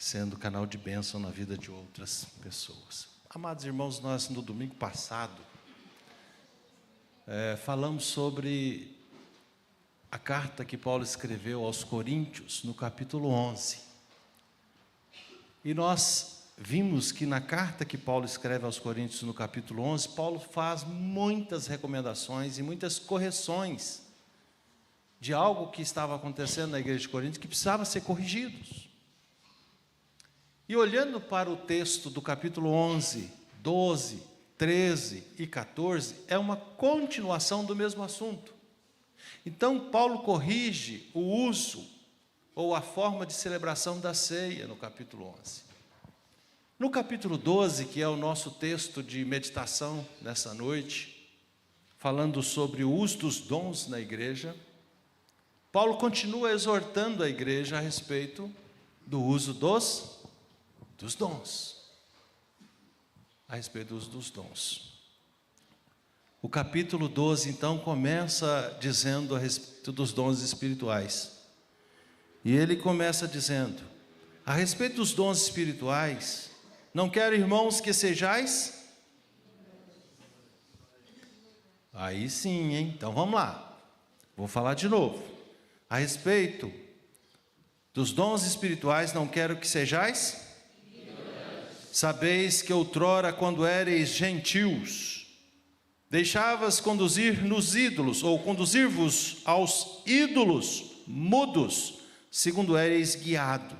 sendo canal de bênção na vida de outras pessoas. Amados irmãos, nós no domingo passado falamos sobre a carta que Paulo escreveu aos Coríntios, no capítulo 11. E nós vimos que na carta que Paulo escreve aos Coríntios, no capítulo 11, Paulo faz muitas recomendações e muitas correções de algo que estava acontecendo na igreja de Coríntios, que precisava ser corrigidos. E olhando para o texto do capítulo 11, 12, 13 e 14, é uma continuação do mesmo assunto. Então, Paulo corrige o uso ou a forma de celebração da ceia no capítulo 11. No capítulo 12, que é o nosso texto de meditação nessa noite, falando sobre o uso dos dons na igreja, Paulo continua exortando a igreja a respeito do uso dos dons. A respeito do uso dos dons. O capítulo 12, então, começa dizendo a respeito dos dons espirituais. E ele começa dizendo: a respeito dos dons espirituais, não quero, irmãos, que sejais... Aí sim, hein? Então vamos lá. Vou falar de novo. A respeito dos dons espirituais, não quero que sejais... Sabeis que outrora, quando éreis gentios, deixavas conduzir nos ídolos, ou conduzir-vos aos ídolos mudos, segundo éreis guiado.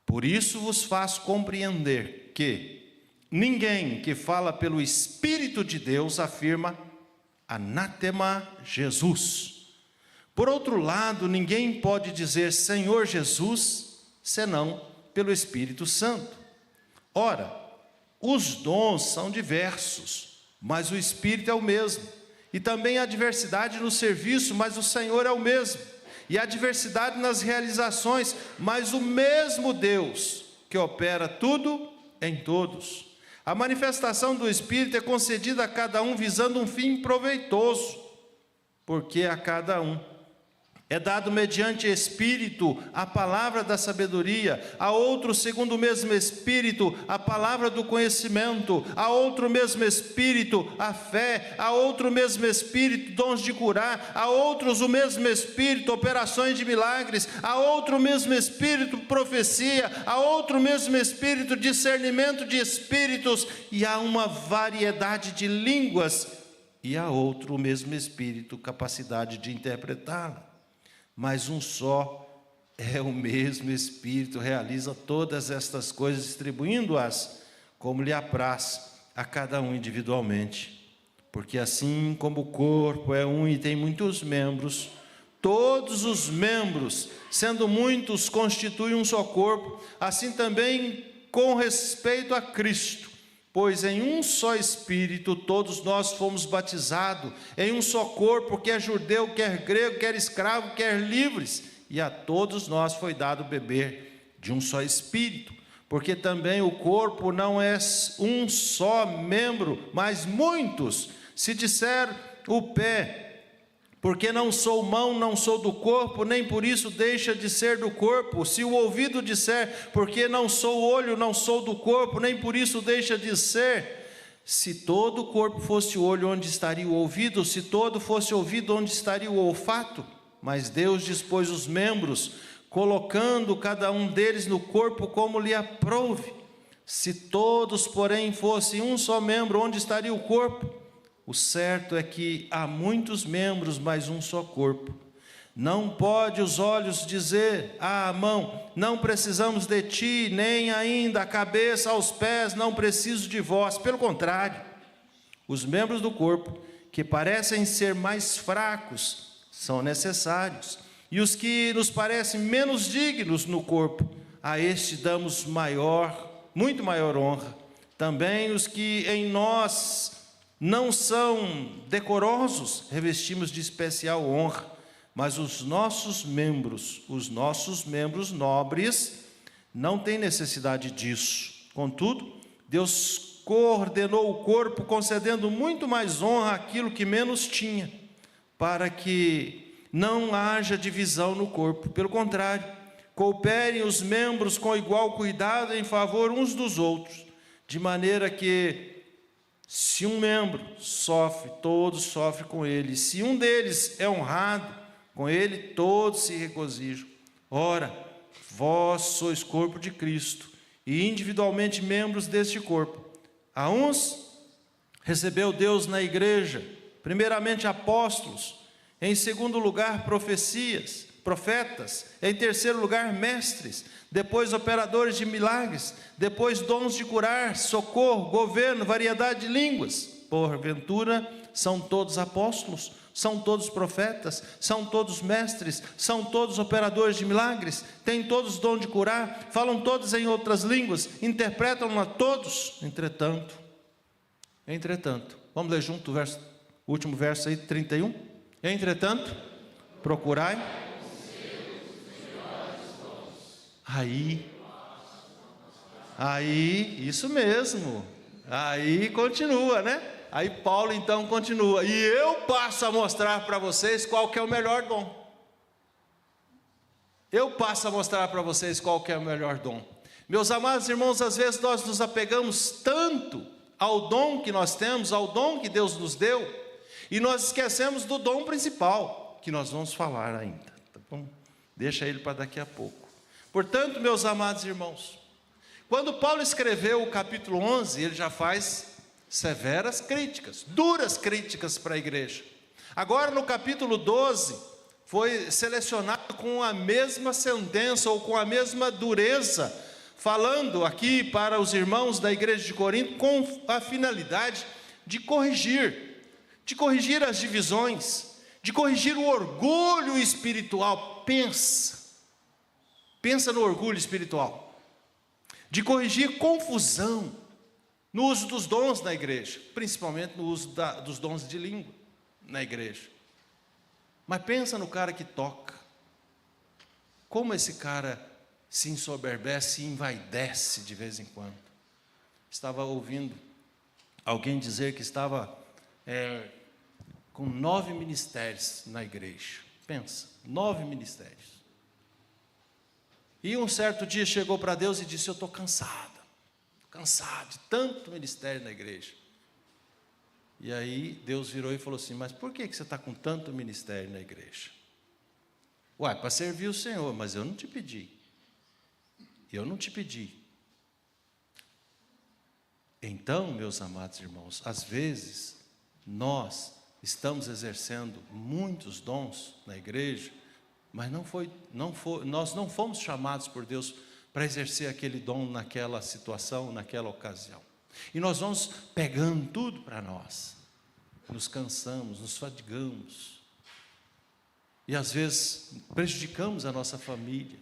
Por isso vos faço compreender que ninguém que fala pelo Espírito de Deus afirma anátema Jesus. Por outro lado, ninguém pode dizer Senhor Jesus, senão pelo Espírito Santo. Ora, os dons são diversos, mas o Espírito é o mesmo. E também há diversidade no serviço, mas o Senhor é o mesmo. E há diversidade nas realizações, mas o mesmo Deus que opera tudo em todos. A manifestação do Espírito é concedida a cada um visando um fim proveitoso, porque a cada um é dado mediante Espírito a palavra da sabedoria, a outro segundo o mesmo Espírito a palavra do conhecimento, a outro mesmo Espírito a fé, a outro mesmo Espírito dons de curar, a outros o mesmo Espírito operações de milagres, a outro mesmo Espírito profecia, a outro mesmo Espírito discernimento de espíritos, e há uma variedade de línguas, e a outro o mesmo Espírito capacidade de interpretá-la. Mas um só é o mesmo Espírito, realiza todas estas coisas, distribuindo-as como lhe apraz a cada um individualmente. Porque assim como o corpo é um e tem muitos membros, todos os membros, sendo muitos, constituem um só corpo, assim também com respeito a Cristo. Pois em um só Espírito todos nós fomos batizados, em um só corpo, quer judeu, quer grego, quer escravo, quer livres, e a todos nós foi dado beber de um só Espírito, porque também o corpo não é um só membro, mas muitos. Se disser o pé, porque não sou mão, não sou do corpo, nem por isso deixa de ser do corpo. Se o ouvido disser, porque não sou olho, não sou do corpo, nem por isso deixa de ser. Se todo o corpo fosse olho, onde estaria o ouvido? Se todo fosse ouvido, onde estaria o olfato? Mas Deus dispôs os membros, colocando cada um deles no corpo como lhe aprouve. Se todos, porém, fossem um só membro, onde estaria o corpo? O certo é que há muitos membros, mas um só corpo. Não pode os olhos dizer à mão, não precisamos de ti, nem ainda a cabeça aos pés, não preciso de vós. Pelo contrário, os membros do corpo, que parecem ser mais fracos, são necessários. E os que nos parecem menos dignos no corpo, a este damos muito maior honra. Também os que em nós não são decorosos, revestimos de especial honra, mas os nossos membros nobres, não têm necessidade disso. Contudo, Deus coordenou o corpo, concedendo muito mais honra àquilo que menos tinha, para que não haja divisão no corpo. Pelo contrário, Cooperem os membros com igual cuidado em favor uns dos outros, de maneira que, se um membro sofre, todos sofrem com ele. Se um deles é honrado, com ele todos se regozijam. Ora, vós sois corpo de Cristo, e individualmente membros deste corpo. A uns recebeu Deus na igreja, primeiramente apóstolos, em segundo lugar profetas, em terceiro lugar mestres, depois operadores de milagres, depois dons de curar, socorro, governo, variedade de línguas. Porventura, são todos apóstolos, são todos profetas, são todos mestres, são todos operadores de milagres, têm todos dom de curar, falam todos em outras línguas, interpretam a todos. Entretanto, vamos ler junto o último verso aí, 31. Entretanto, procurai. Aí, isso mesmo. Aí continua, né? Aí Paulo então continua. E eu passo a mostrar para vocês qual que é o melhor dom. Eu passo a mostrar para vocês qual que é o melhor dom. Meus amados irmãos, às vezes nós nos apegamos tanto ao dom que nós temos, ao dom que Deus nos deu, e nós esquecemos do dom principal, que nós vamos falar ainda, tá bom? Deixa ele para daqui a pouco. Portanto, meus amados irmãos, quando Paulo escreveu o capítulo 11, ele já faz severas críticas, duras críticas para a igreja. Agora no capítulo 12, foi selecionado com a mesma sentença, ou com a mesma dureza, falando aqui para os irmãos da igreja de Corinto, com a finalidade de corrigir as divisões, de corrigir o orgulho espiritual. Pensa no orgulho espiritual, de corrigir confusão no uso dos dons na igreja, principalmente no uso dos dons de língua na igreja. Mas pensa no cara que toca, como esse cara se ensoberbece e envaidece de vez em quando. Estava ouvindo alguém dizer que estava com 9 ministérios na igreja. Pensa, 9 ministérios. E um certo dia chegou para Deus e disse: eu estou cansado de tanto ministério na igreja. E aí Deus virou e falou assim: mas por que você está com tanto ministério na igreja? Uai, para servir o Senhor, mas eu não te pedi. Então, meus amados irmãos, às vezes nós estamos exercendo muitos dons na igreja, mas nós não fomos chamados por Deus para exercer aquele dom naquela situação, naquela ocasião. E nós vamos pegando tudo para nós, nos cansamos, nos fadigamos, e às vezes prejudicamos a nossa família,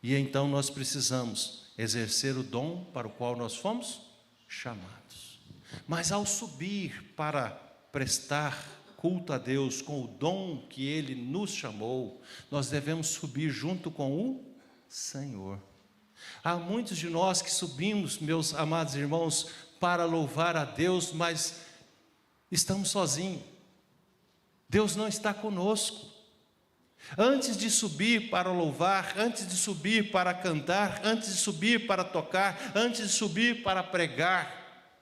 e então nós precisamos exercer o dom para o qual nós fomos chamados. Mas ao subir para prestar culto a Deus com o dom que Ele nos chamou, nós devemos subir junto com o Senhor. Há muitos de nós que subimos, meus amados irmãos, para louvar a Deus, mas estamos sozinhos. Deus não está conosco. Antes de subir para louvar, antes de subir para cantar, antes de subir para tocar, antes de subir para pregar,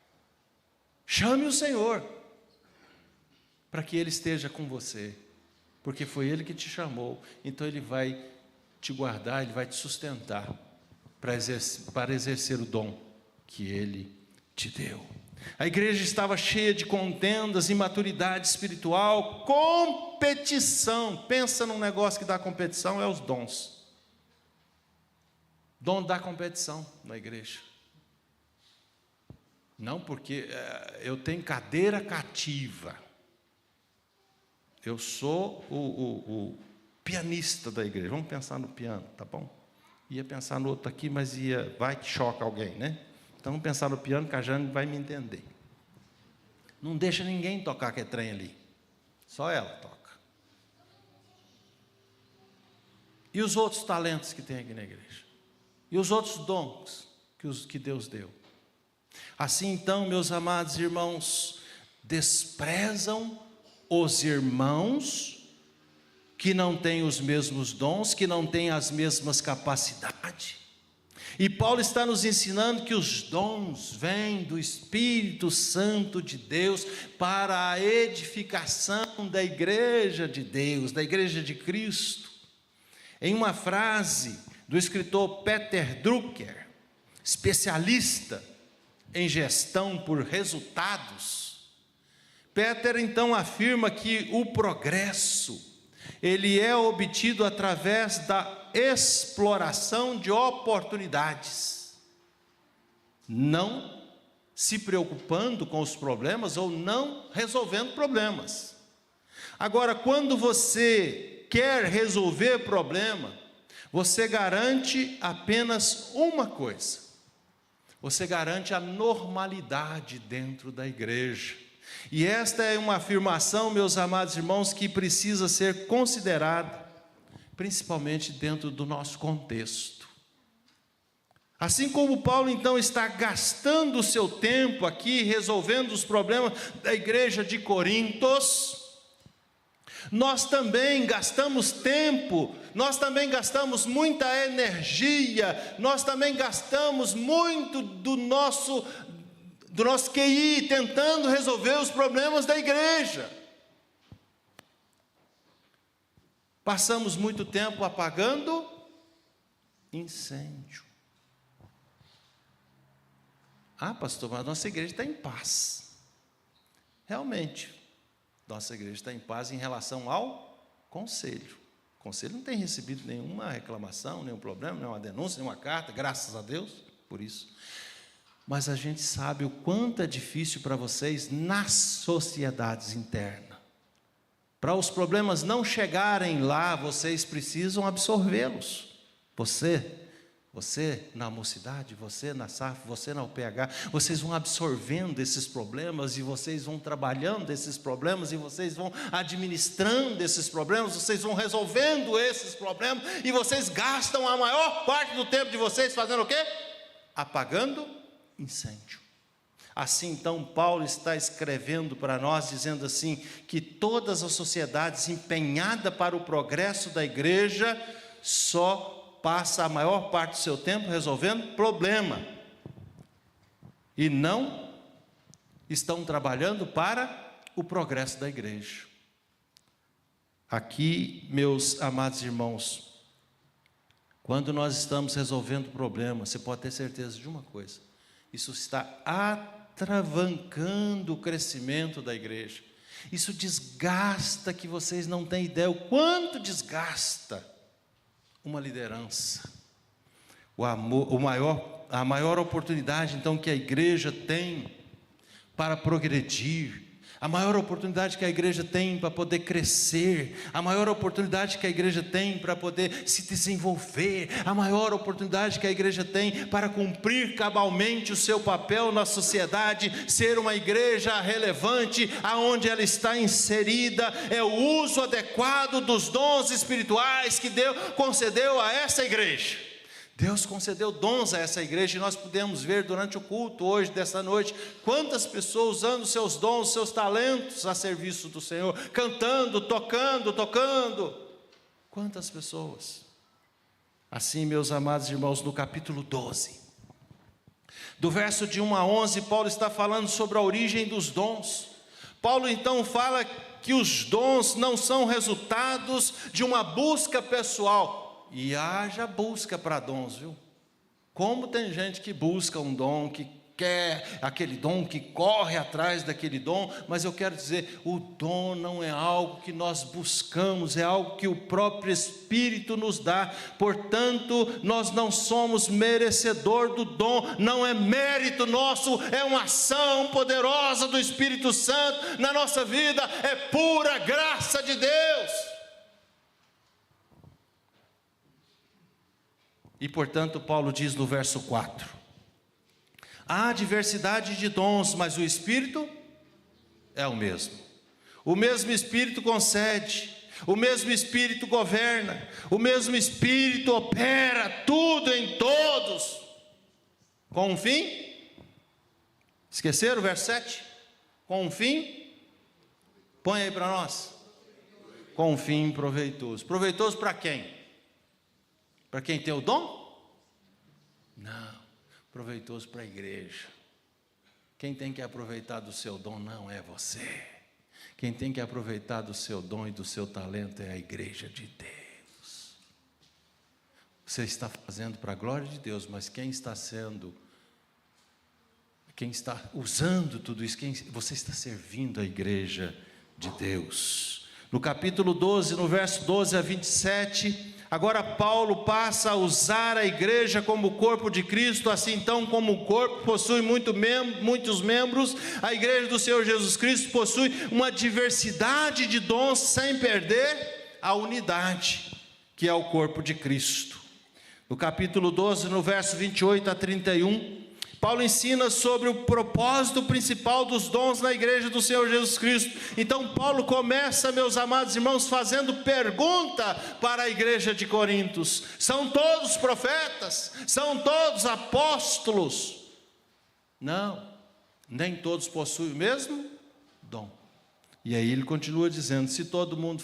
chame o Senhor, para que Ele esteja com você, porque foi Ele que te chamou. Então Ele vai te guardar, Ele vai te sustentar, para exercer o dom que Ele te deu. A igreja estava cheia de contendas, imaturidade espiritual, competição. Pensa num negócio que dá competição, é os dons. Dom dá competição na igreja. Não porque eu tenho cadeira cativa. Eu sou o pianista da igreja. Vamos pensar no piano, tá bom? Ia pensar no outro aqui, mas vai que choca alguém, né? Então vamos pensar no piano, que a Jane vai me entender. Não deixa ninguém tocar aquele trem ali. Só ela toca. E os outros talentos que tem aqui na igreja? E os outros dons que Deus deu? Assim então, meus amados irmãos, desprezam os irmãos que não têm os mesmos dons, que não têm as mesmas capacidades. E Paulo está nos ensinando que os dons vêm do Espírito Santo de Deus para a edificação da igreja de Deus, da igreja de Cristo. Em uma frase do escritor Peter Drucker, especialista em gestão por resultados, Peter então afirma que o progresso, ele é obtido através da exploração de oportunidades, não se preocupando com os problemas ou não resolvendo problemas. Agora, quando você quer resolver problema, você garante apenas uma coisa: você garante a normalidade dentro da igreja. E esta é uma afirmação, meus amados irmãos, que precisa ser considerada, principalmente dentro do nosso contexto. Assim como Paulo então está gastando o seu tempo aqui, resolvendo os problemas da igreja de Corintos, nós também gastamos tempo, nós também gastamos muita energia, nós também gastamos muito do nosso QI tentando resolver os problemas da igreja. Passamos muito tempo apagando incêndio. Ah, pastor, mas nossa igreja está em paz. Realmente, nossa igreja está em paz em relação ao conselho. O conselho não tem recebido nenhuma reclamação, nenhum problema, nenhuma denúncia, nenhuma carta, graças a Deus por isso. Mas a gente sabe o quanto é difícil para vocês nas sociedades internas. Para os problemas não chegarem lá, vocês precisam absorvê-los. Você na mocidade, você na SAF, você na UPH, vocês vão absorvendo esses problemas e vocês vão trabalhando esses problemas e vocês vão administrando esses problemas, vocês vão resolvendo esses problemas e vocês gastam a maior parte do tempo de vocês fazendo o quê? Apagando incêndio. Assim então Paulo está escrevendo para nós, dizendo assim, que todas as sociedades empenhadas para o progresso da igreja só passa a maior parte do seu tempo resolvendo problema, e não estão trabalhando para o progresso da igreja. Aqui, meus amados irmãos, quando nós estamos resolvendo problemas, você pode ter certeza de uma coisa: isso está atravancando o crescimento da igreja. Isso desgasta, que vocês não têm ideia o quanto desgasta uma liderança. A maior oportunidade então que a igreja tem para progredir, a maior oportunidade que a igreja tem para poder crescer, a maior oportunidade que a igreja tem para poder se desenvolver, a maior oportunidade que a igreja tem para cumprir cabalmente o seu papel na sociedade, ser uma igreja relevante aonde ela está inserida, é o uso adequado dos dons espirituais que Deus concedeu a essa igreja. Deus concedeu dons a essa igreja, e nós podemos ver durante o culto hoje, dessa noite, quantas pessoas usando seus dons, seus talentos a serviço do Senhor, cantando, tocando. Quantas pessoas? Assim, meus amados irmãos, no capítulo 12, do verso de 1 a 11, Paulo está falando sobre a origem dos dons. Paulo então fala que os dons não são resultados de uma busca pessoal. E haja busca para dons, viu? Como tem gente que busca um dom, que quer aquele dom, que corre atrás daquele dom, mas eu quero dizer, o dom não é algo que nós buscamos, é algo que o próprio Espírito nos dá. Portanto, nós não somos merecedor do dom, não é mérito nosso, é uma ação poderosa do Espírito Santo na nossa vida, é pura graça de Deus. E portanto Paulo diz no verso 4, há diversidade de dons, mas o Espírito é o mesmo Espírito concede, o mesmo Espírito governa, o mesmo Espírito opera tudo em todos, com um fim. Esqueceram o verso 7? Com um fim? Põe aí para nós. com um fim proveitoso. Proveitoso para quem? Para quem tem o dom? Não, proveitoso para a igreja. Quem tem que aproveitar do seu dom não é você. Quem tem que aproveitar do seu dom e do seu talento é a igreja de Deus. Você está fazendo para a glória de Deus, mas quem está usando tudo isso, você está servindo a igreja de Deus. No capítulo 12, no verso 12 a 27, agora Paulo passa a usar a igreja como o corpo de Cristo. Assim então, como o corpo possui muitos membros, a igreja do Senhor Jesus Cristo possui uma diversidade de dons, sem perder a unidade, que é o corpo de Cristo. No capítulo 12, no verso 28 a 31, Paulo ensina sobre o propósito principal dos dons na igreja do Senhor Jesus Cristo. Então Paulo começa, meus amados irmãos, fazendo pergunta para a igreja de Corintos: são todos profetas? São todos apóstolos? Não, nem todos possuem o mesmo dom. E aí ele continua dizendo: se todo mundo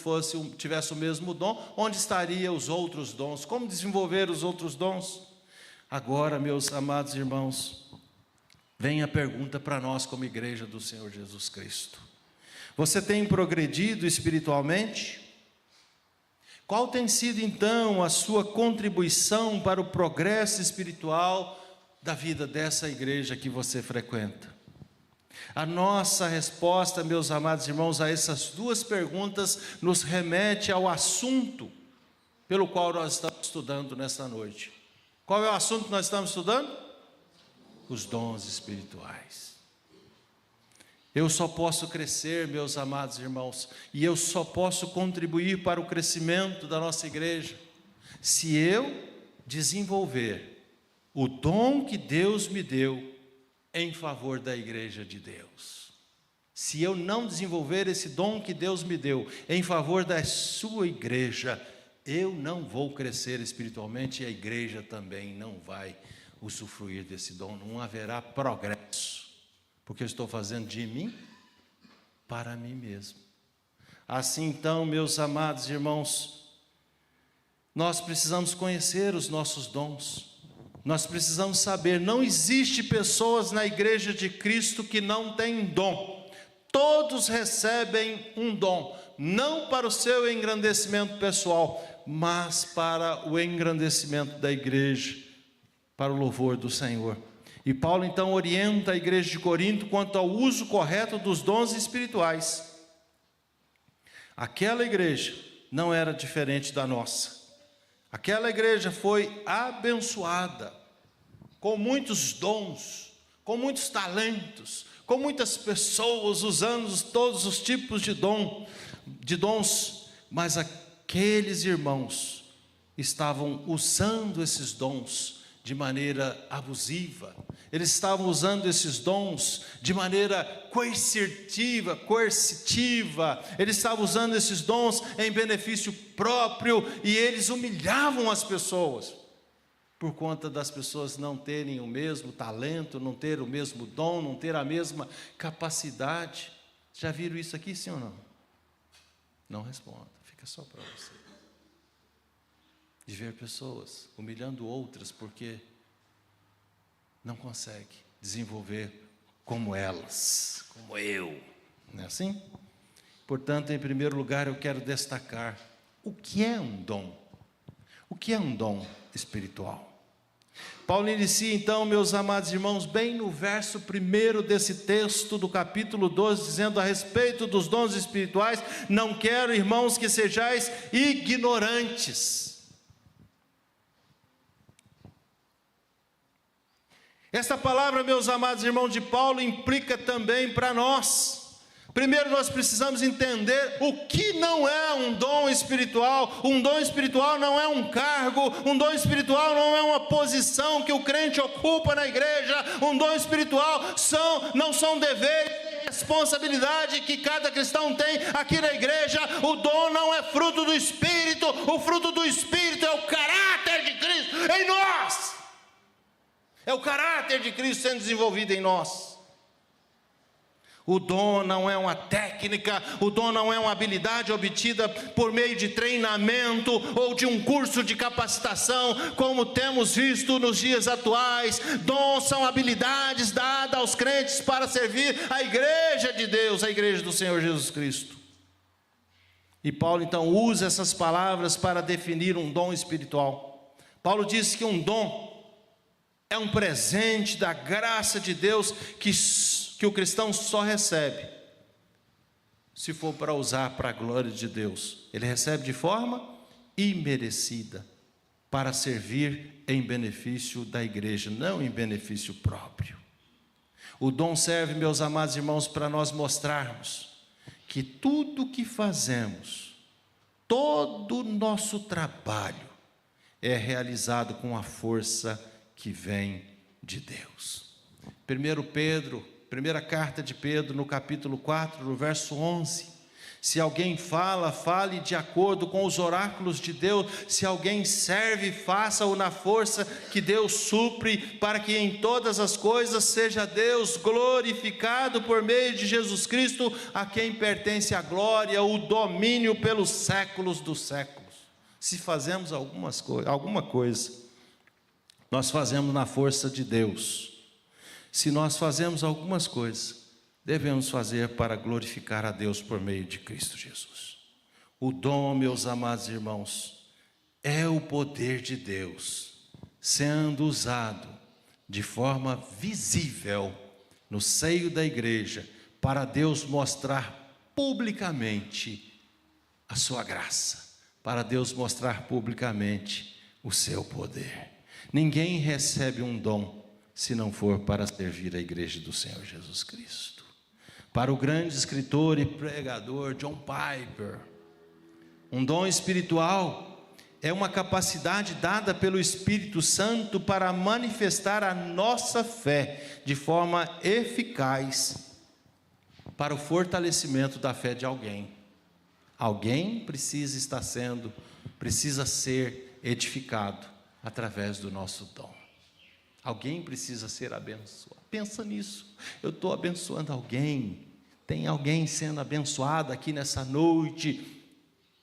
tivesse o mesmo dom, onde estariam os outros dons? Como desenvolver os outros dons? Agora, meus amados irmãos, vem a pergunta para nós como igreja do Senhor Jesus Cristo: você tem progredido espiritualmente? Qual tem sido então a sua contribuição para o progresso espiritual da vida dessa igreja que você frequenta? A nossa resposta, meus amados irmãos, a essas duas perguntas nos remete ao assunto pelo qual nós estamos estudando nesta noite. Qual é o assunto que nós estamos estudando? Os dons espirituais. Eu só posso crescer, meus amados irmãos, e eu só posso contribuir para o crescimento da nossa igreja, se eu desenvolver o dom que Deus me deu em favor da igreja de Deus. Se eu não desenvolver esse dom que Deus me deu em favor da sua igreja, eu não vou crescer espiritualmente, e a igreja também não vai usufruir desse dom. Não haverá progresso, porque eu estou fazendo de mim para mim mesmo. Assim então, meus amados irmãos, nós precisamos conhecer os nossos dons. Nós precisamos saber, não existe pessoas na igreja de Cristo que não têm dom. Todos recebem um dom, não para o seu engrandecimento pessoal, mas para o engrandecimento da igreja, para o louvor do Senhor. E Paulo então orienta a igreja de Corinto quanto ao uso correto dos dons espirituais. Aquela igreja não era diferente da nossa. Aquela igreja foi abençoada com muitos dons, com muitos talentos, com muitas pessoas usando todos os tipos de dons, mas aqueles irmãos estavam usando esses dons de maneira abusiva. Eles estavam usando esses dons de maneira coercitiva, eles estavam usando esses dons em benefício próprio, e eles humilhavam as pessoas, por conta das pessoas não terem o mesmo talento, não ter o mesmo dom, não ter a mesma capacidade. Já viram isso aqui, sim ou não? Não responda, fica só para você. De ver pessoas humilhando outras porque não consegue desenvolver como elas, como eu, não é assim? Portanto, em primeiro lugar, eu quero destacar o que é um dom. O que é um dom espiritual? Paulo inicia então, meus amados irmãos, bem no verso 1 desse texto do capítulo 12, dizendo a respeito dos dons espirituais: não quero, irmãos, que sejais ignorantes. Esta palavra, meus amados irmãos, de Paulo implica também para nós. Primeiro nós precisamos entender o que não é um dom espiritual. Um dom espiritual não é um cargo, um dom espiritual não é uma posição que o crente ocupa na igreja. Um dom espiritual não são deveres, responsabilidade que cada cristão tem aqui na igreja. O dom não é fruto do Espírito, o fruto do Espírito é o caráter de Cristo em nós. É o caráter de Cristo sendo desenvolvido em nós. O dom não é uma técnica, o dom não é uma habilidade obtida por meio de treinamento ou de um curso de capacitação, como temos visto nos dias atuais. Dons são habilidades dadas aos crentes para servir a igreja de Deus, a igreja do Senhor Jesus Cristo. E Paulo então usa essas palavras para definir um dom espiritual. Paulo diz que um dom é um presente da graça de Deus que o cristão só recebe se for para usar para a glória de Deus. Ele recebe de forma imerecida, para servir em benefício da igreja, não em benefício próprio. O dom serve, meus amados irmãos, para nós mostrarmos que tudo o que fazemos, todo o nosso trabalho, é realizado com a força que vem de Deus. Primeira carta de Pedro, no capítulo 4, no verso 11. Se alguém fala, fale de acordo com os oráculos de Deus. Se alguém serve, faça-o na força que Deus supre, para que em todas as coisas seja Deus glorificado por meio de Jesus Cristo, a quem pertence a glória, o domínio pelos séculos dos séculos. Se fazemos alguma coisa, nós fazemos na força de Deus. Se nós fazemos algumas coisas, devemos fazer para glorificar a Deus por meio de Cristo Jesus. O dom, meus amados irmãos, é o poder de Deus sendo usado de forma visível no seio da igreja, para Deus mostrar publicamente a sua graça, para Deus mostrar publicamente o seu poder. Ninguém recebe um dom se não for para servir a igreja do Senhor Jesus Cristo. Para o grande escritor e pregador John Piper, um dom espiritual é uma capacidade dada pelo Espírito Santo para manifestar a nossa fé de forma eficaz para o fortalecimento da fé de alguém. Alguém precisa ser edificado através do nosso dom. Alguém precisa ser abençoado. Pensa nisso. Eu estou abençoando alguém. Tem alguém sendo abençoado aqui nessa noite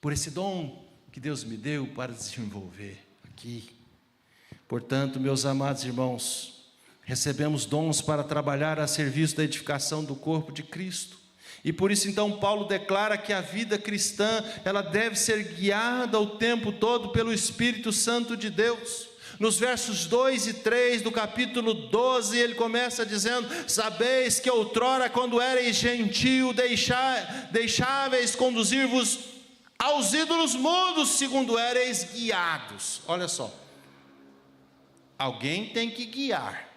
por esse dom que Deus me deu para desenvolver aqui. Portanto, meus amados irmãos, recebemos dons para trabalhar a serviço da edificação do corpo de Cristo. E por isso então Paulo declara que a vida cristã, ela deve ser guiada o tempo todo pelo Espírito Santo de Deus. Nos versos 2 e 3 do capítulo 12, ele começa dizendo: sabeis que outrora, quando erais gentio, deixáveis conduzir-vos aos ídolos mudos, segundo erais guiados. Olha só, alguém tem que guiar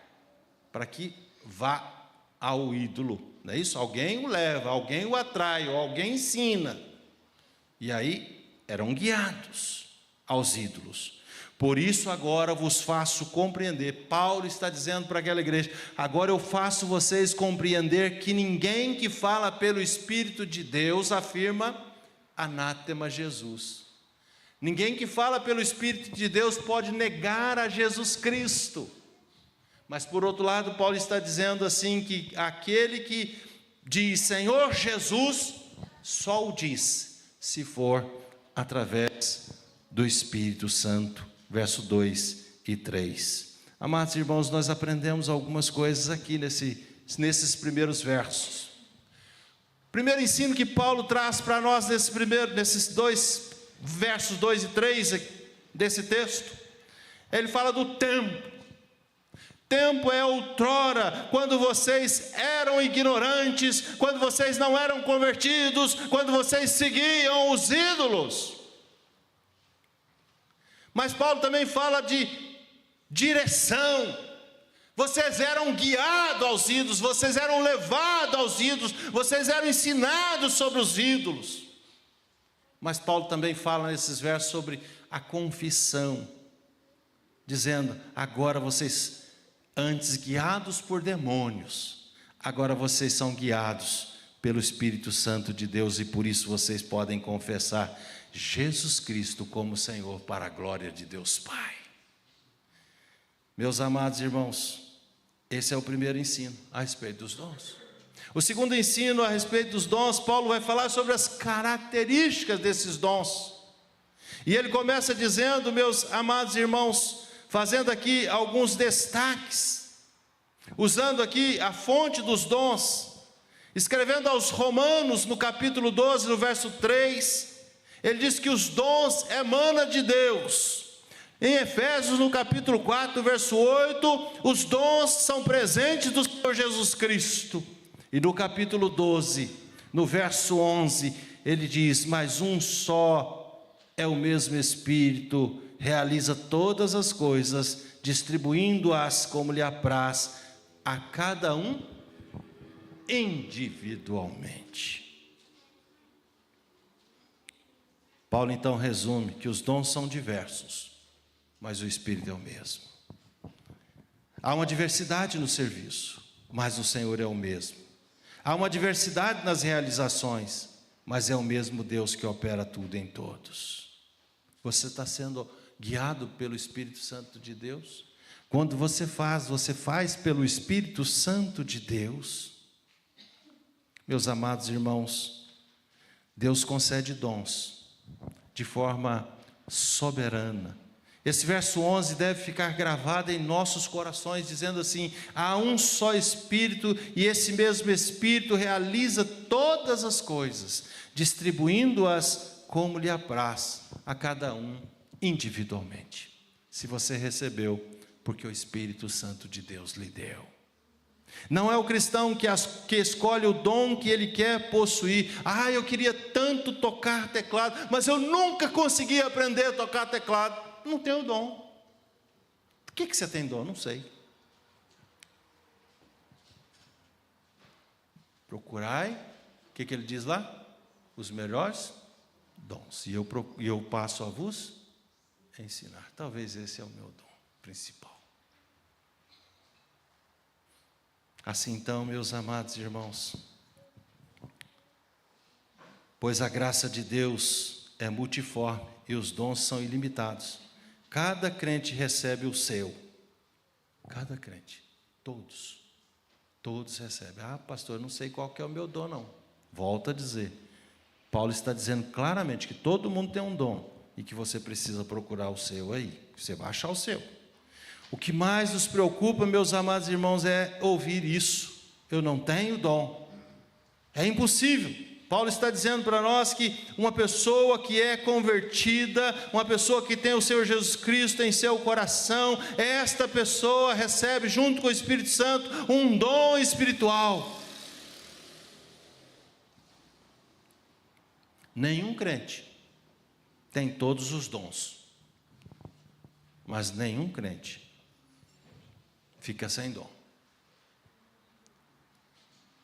para que vá ao ídolo, não é isso? Alguém o leva, alguém o atrai, ou alguém ensina. E aí eram guiados aos ídolos. Por isso agora vos faço compreender. Paulo está dizendo para aquela igreja: agora eu faço vocês compreender que ninguém que fala pelo Espírito de Deus afirma anátema Jesus. Ninguém que fala pelo Espírito de Deus pode negar a Jesus Cristo. Mas por outro lado, Paulo está dizendo assim, que aquele que diz Senhor Jesus, só o diz se for através do Espírito Santo. Verso 2 e 3. Amados irmãos, nós aprendemos algumas coisas aqui nesses primeiros versos. Primeiro ensino que Paulo traz para nós nesses dois versos 2 e 3 desse texto, ele fala do tempo. Tempo é outrora, quando vocês eram ignorantes, quando vocês não eram convertidos, quando vocês seguiam os ídolos. Mas Paulo também fala de direção. Vocês eram guiados aos ídolos, vocês eram levados aos ídolos, vocês eram ensinados sobre os ídolos. Mas Paulo também fala nesses versos sobre a confissão, dizendo: agora vocês, antes guiados por demônios, agora vocês são guiados pelo Espírito Santo de Deus, e por isso vocês podem confessar Jesus Cristo como Senhor, para a glória de Deus Pai. Meus amados irmãos, esse é o primeiro ensino a respeito dos dons. O segundo ensino a respeito dos dons, Paulo vai falar sobre as características desses dons. E ele começa dizendo, meus amados irmãos, fazendo aqui alguns destaques, usando aqui a fonte dos dons, escrevendo aos Romanos, no capítulo 12, no verso 3, ele diz que os dons emanam de Deus. Em Efésios, no capítulo 4, verso 8, os dons são presentes do Senhor Jesus Cristo. E no capítulo 12, no verso 11, ele diz, mas um só é o mesmo Espírito, realiza todas as coisas, distribuindo-as como lhe apraz, a cada um individualmente. Paulo então resume que os dons são diversos, mas o Espírito é o mesmo. Há uma diversidade no serviço, mas o Senhor é o mesmo. Há uma diversidade nas realizações, mas é o mesmo Deus que opera tudo em todos. Você está sendo guiado pelo Espírito Santo de Deus? Quando você faz pelo Espírito Santo de Deus. Meus amados irmãos, Deus concede dons de forma soberana. Esse verso 11 deve ficar gravado em nossos corações, dizendo assim, há um só Espírito, e esse mesmo Espírito realiza todas as coisas, distribuindo-as como lhe apraz, a cada um individualmente. Se você recebeu, porque o Espírito Santo de Deus lhe deu. Não é o cristão que escolhe o dom que ele quer possuir. Eu queria tanto tocar teclado, mas eu nunca consegui aprender a tocar teclado. Não tenho dom. O que você tem dom? Não sei. Procurai, o que ele diz lá? Os melhores dons. E eu passo a vos ensinar. Talvez esse é o meu dom principal. Assim então, meus amados irmãos, pois a graça de Deus é multiforme e os dons são ilimitados. Cada crente recebe o seu. Cada crente. Todos recebem. Pastor, não sei qual que é o meu dom, não. Volto a dizer. Paulo está dizendo claramente que todo mundo tem um dom e que você precisa procurar o seu aí. Você vai achar o seu. O que mais nos preocupa, meus amados irmãos, é ouvir isso. Eu não tenho dom. É impossível. Paulo está dizendo para nós que uma pessoa que é convertida, uma pessoa que tem o Senhor Jesus Cristo em seu coração, esta pessoa recebe junto com o Espírito Santo um dom espiritual. Nenhum crente tem todos os dons, mas nenhum crente fica sem dom.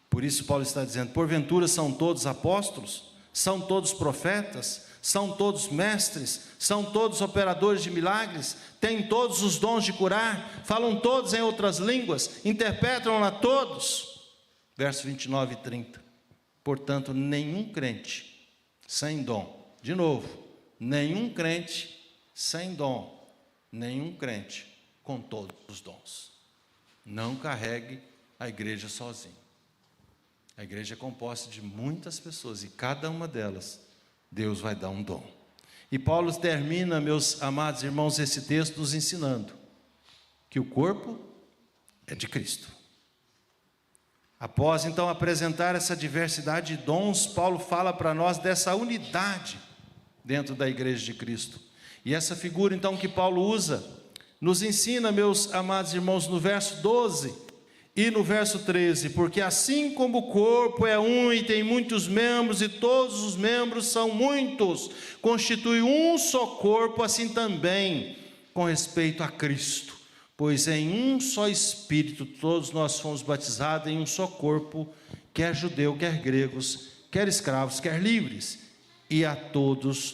Por isso Paulo está dizendo, porventura são todos apóstolos? São todos profetas? São todos mestres? São todos operadores de milagres? Têm todos os dons de curar? Falam todos em outras línguas? Interpretam-na todos? Verso 29 e 30. Portanto, nenhum crente sem dom, de novo, nenhum crente sem dom, nenhum crente com todos os dons. Não carregue a igreja sozinho. A igreja é composta de muitas pessoas, e cada uma delas, Deus vai dar um dom. E Paulo termina, meus amados irmãos, esse texto nos ensinando que o corpo é de Cristo. Após então apresentar essa diversidade de dons, Paulo fala para nós dessa unidade dentro da igreja de Cristo. E essa figura então que Paulo usa, nos ensina, meus amados irmãos, no verso 12, e no verso 13, porque assim como o corpo é um e tem muitos membros, e todos os membros são muitos, constitui um só corpo, assim também com respeito a Cristo. Pois em um só Espírito todos nós fomos batizados em um só corpo, quer judeu, quer gregos, quer escravos, quer livres, e a todos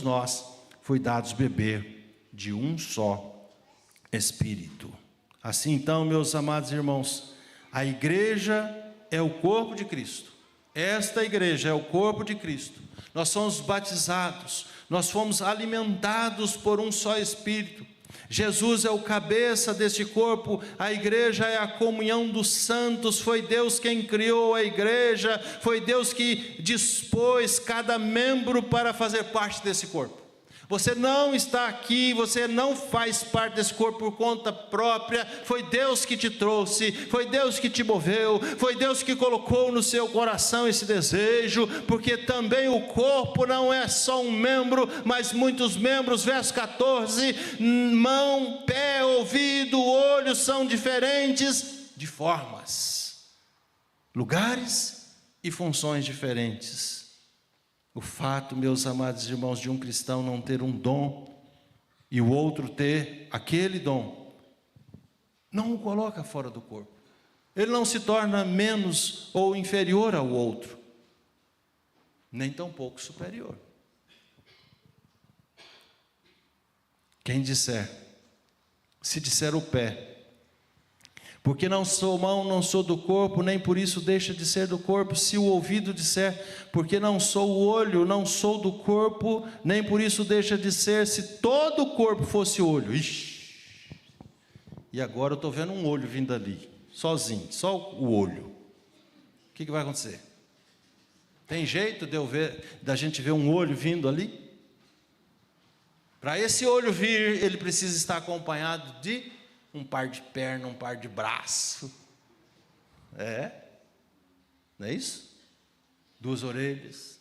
nós foi dados beber de um só Espírito. Assim então, meus amados irmãos, a igreja é o corpo de Cristo. Esta igreja é o corpo de Cristo. Nós somos batizados, nós fomos alimentados por um só Espírito. Jesus é o cabeça deste corpo, a igreja é a comunhão dos santos, foi Deus quem criou a igreja, foi Deus que dispôs cada membro para fazer parte desse corpo. Você não está aqui, você não faz parte desse corpo por conta própria, foi Deus que te trouxe, foi Deus que te moveu, foi Deus que colocou no seu coração esse desejo, porque também o corpo não é só um membro, mas muitos membros. Verso 14, mão, pé, ouvido, olho são diferentes de formas, lugares e funções diferentes. O fato, meus amados irmãos, de um cristão não ter um dom e o outro ter aquele dom, não o coloca fora do corpo. Ele não se torna menos ou inferior ao outro, nem tampouco superior. Quem disser, se disser o pé, porque não sou mão, não sou do corpo, nem por isso deixa de ser do corpo. Se o ouvido disser, porque não sou o olho, não sou do corpo, nem por isso deixa de ser. Se todo o corpo fosse olho, ixi, e agora eu estou vendo um olho vindo ali, sozinho, só o olho, o que vai acontecer? Tem jeito da gente ver um olho vindo ali? Para esse olho vir, ele precisa estar acompanhado de um par de perna, um par de braço, não é isso? 2 orelhas,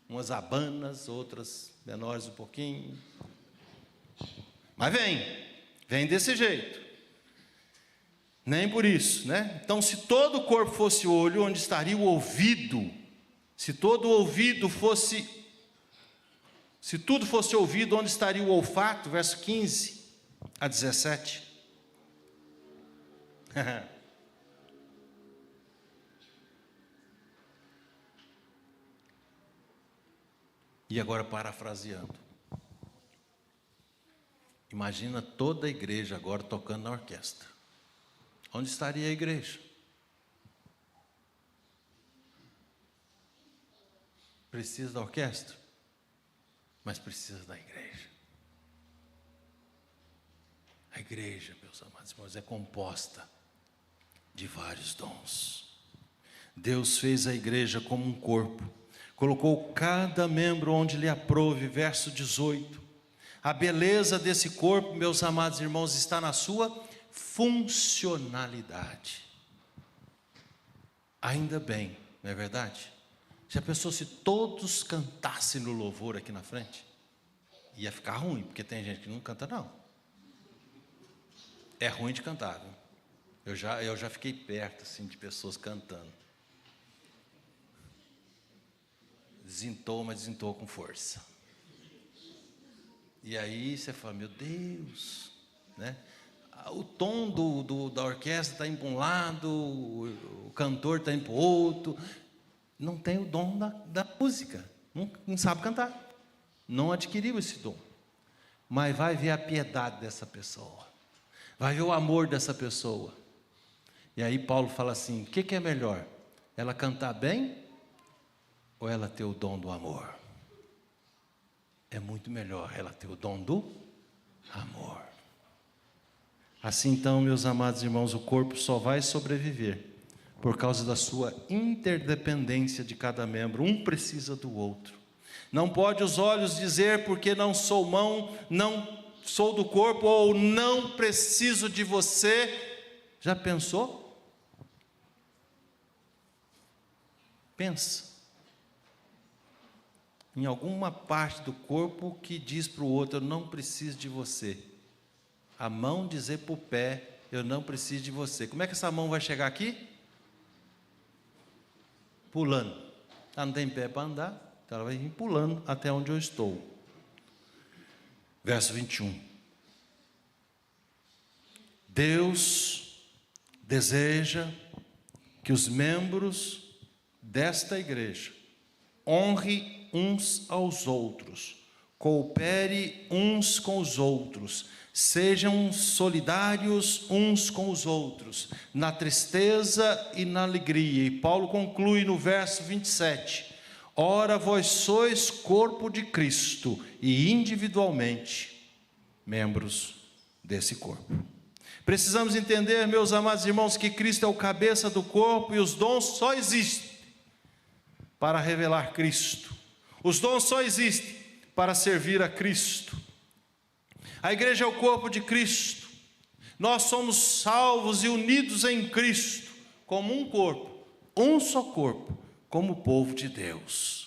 umas abanas, outras menores um pouquinho, mas vem desse jeito, nem por isso, né? Então, se todo o corpo fosse olho, onde estaria o ouvido? Se todo o ouvido fosse, se tudo fosse ouvido, onde estaria o olfato? Verso 15 a 17. E agora, parafraseando, imagina toda a igreja agora tocando na orquestra. Onde estaria a igreja? Precisa da orquestra, mas precisa da igreja. A igreja, meus amados irmãos, é composta de vários dons. Deus fez a igreja como um corpo, colocou cada membro onde lhe aprouve. Verso 18, a beleza desse corpo, meus amados irmãos, está na sua funcionalidade. Ainda bem, não é verdade? Já pensou se todos cantassem no louvor aqui na frente? Ia ficar ruim, porque tem gente que não canta não. É ruim de cantar, viu? Eu já fiquei perto assim, de pessoas cantando. Desentoa, mas desentoa com força. E aí você fala, meu Deus, né? O tom da orquestra está indo para um lado, o cantor está indo para o outro. Não tem o dom da música, não sabe cantar, não adquiriu esse dom. Mas vai ver a piedade dessa pessoa, vai ver o amor dessa pessoa. E aí Paulo fala assim, o que é melhor? Ela cantar bem ou ela ter o dom do amor? É muito melhor ela ter o dom do amor. Assim então, meus amados irmãos, o corpo só vai sobreviver por causa da sua interdependência de cada membro. Um precisa do outro. Não pode os olhos dizer, porque não sou mão, não sou do corpo, ou não preciso de você. Já pensou? Pensa em alguma parte do corpo que diz para o outro, eu não preciso de você. A mão dizer para o pé, eu não preciso de você. Como é que essa mão vai chegar aqui? Pulando. Ela não tem pé para andar, então ela vai vir pulando até onde eu estou. Verso 21. Deus deseja que os membros desta igreja honre uns aos outros, coopere uns com os outros, sejam solidários uns com os outros, na tristeza e na alegria. E Paulo conclui no verso 27, ora vós sois corpo de Cristo, e individualmente membros desse corpo. Precisamos entender, meus amados irmãos, que Cristo é o cabeça do corpo e os dons só existem para revelar Cristo. Os dons só existem para servir a Cristo. A igreja é o corpo de Cristo. Nós somos salvos e unidos em Cristo, como um corpo, um só corpo, como o povo de Deus.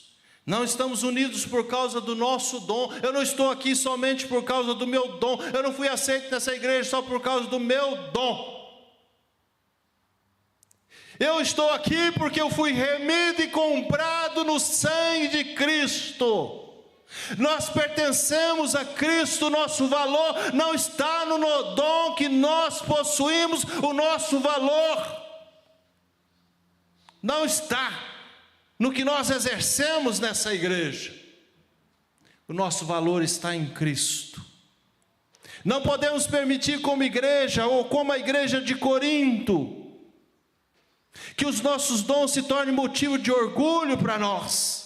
Não estamos unidos por causa do nosso dom. Eu não estou aqui somente por causa do meu dom. Eu não fui aceito nessa igreja só por causa do meu dom. Eu estou aqui porque eu fui remido e comprado no sangue de Cristo. Nós pertencemos a Cristo, nosso valor não está no dom que nós possuímos, o nosso valor não está no que nós exercemos nessa igreja. O nosso valor está em Cristo. Não podemos permitir como igreja, ou como a igreja de Corinto, que os nossos dons se tornem motivo de orgulho para nós.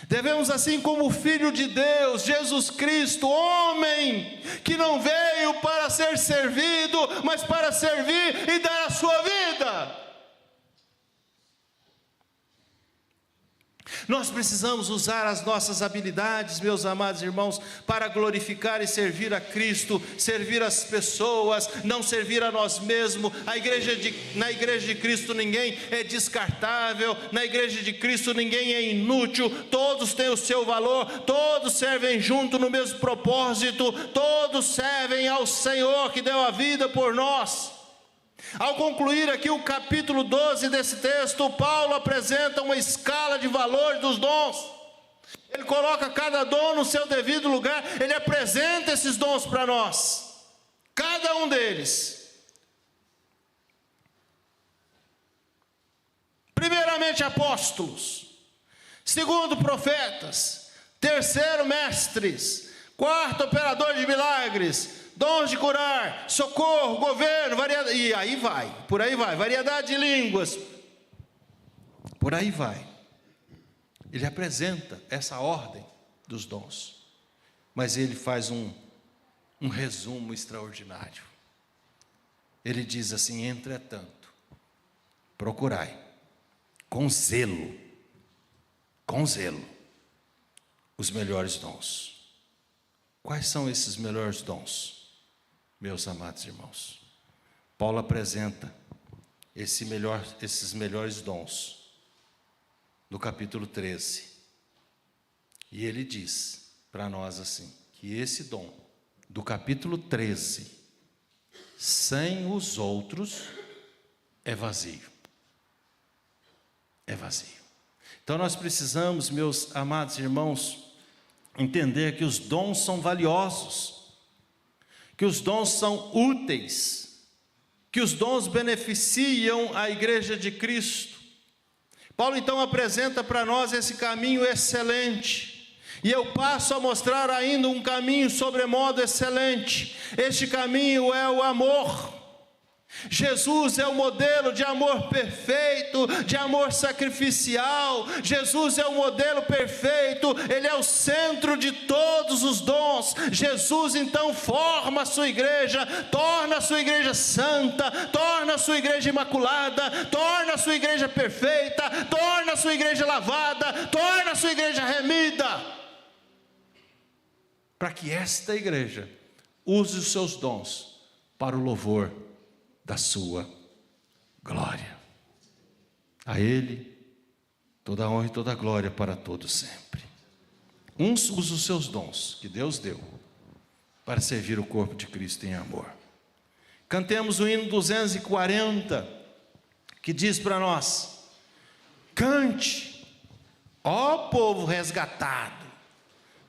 Devemos, assim como o Filho de Deus, Jesus Cristo, homem, que não veio para ser servido, mas para servir e dar a sua vida. Nós precisamos usar as nossas habilidades, meus amados irmãos, para glorificar e servir a Cristo, servir as pessoas, não servir a nós mesmos. Na igreja de Cristo ninguém é descartável, na igreja de Cristo ninguém é inútil, todos têm o seu valor, todos servem junto no mesmo propósito, todos servem ao Senhor que deu a vida por nós. Ao concluir aqui o capítulo 12 desse texto, Paulo apresenta uma escala de valores dos dons. Ele coloca cada dom no seu devido lugar, ele apresenta esses dons para nós, cada um deles. Primeiramente, apóstolos. Segundo, profetas. Terceiro, mestres. Quarto, operador de milagres. Dons de curar, socorro, governo, variedade, e aí vai, por aí vai, variedade de línguas, por aí vai. Ele apresenta essa ordem dos dons, mas ele faz um resumo extraordinário. Ele diz assim: entretanto, procurai com zelo, os melhores dons. Quais são esses melhores dons? Meus amados irmãos, Paulo apresenta esses melhores dons no capítulo 13, e ele diz para nós assim, que esse dom do capítulo 13, sem os outros, é vazio. É vazio. Então nós precisamos, meus amados irmãos, entender que os dons são valiosos, que os dons são úteis, que os dons beneficiam a igreja de Cristo. Paulo então apresenta para nós esse caminho excelente, e eu passo a mostrar ainda um caminho sobremodo excelente. Este caminho é o amor. Jesus é o modelo de amor perfeito, de amor sacrificial. Jesus é o modelo perfeito, Ele é o centro de todos os dons. Jesus então forma a sua igreja, torna a sua igreja santa, torna a sua igreja imaculada, torna a sua igreja perfeita, torna a sua igreja lavada, torna a sua igreja remida, para que esta igreja use os seus dons para o louvor da sua glória. A Ele toda a honra e toda a glória para todos sempre. Uns usam os seus dons que Deus deu para servir o corpo de Cristo em amor. Cantemos o hino 240, que diz para nós: cante, ó povo resgatado,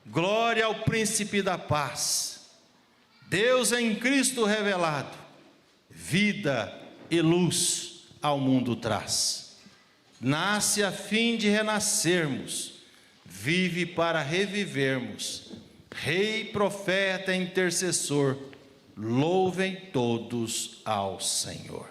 glória ao príncipe da paz, Deus em Cristo revelado, vida e luz ao mundo traz. Nasce a fim de renascermos, vive para revivermos. Rei, profeta, intercessor, louvem todos ao Senhor.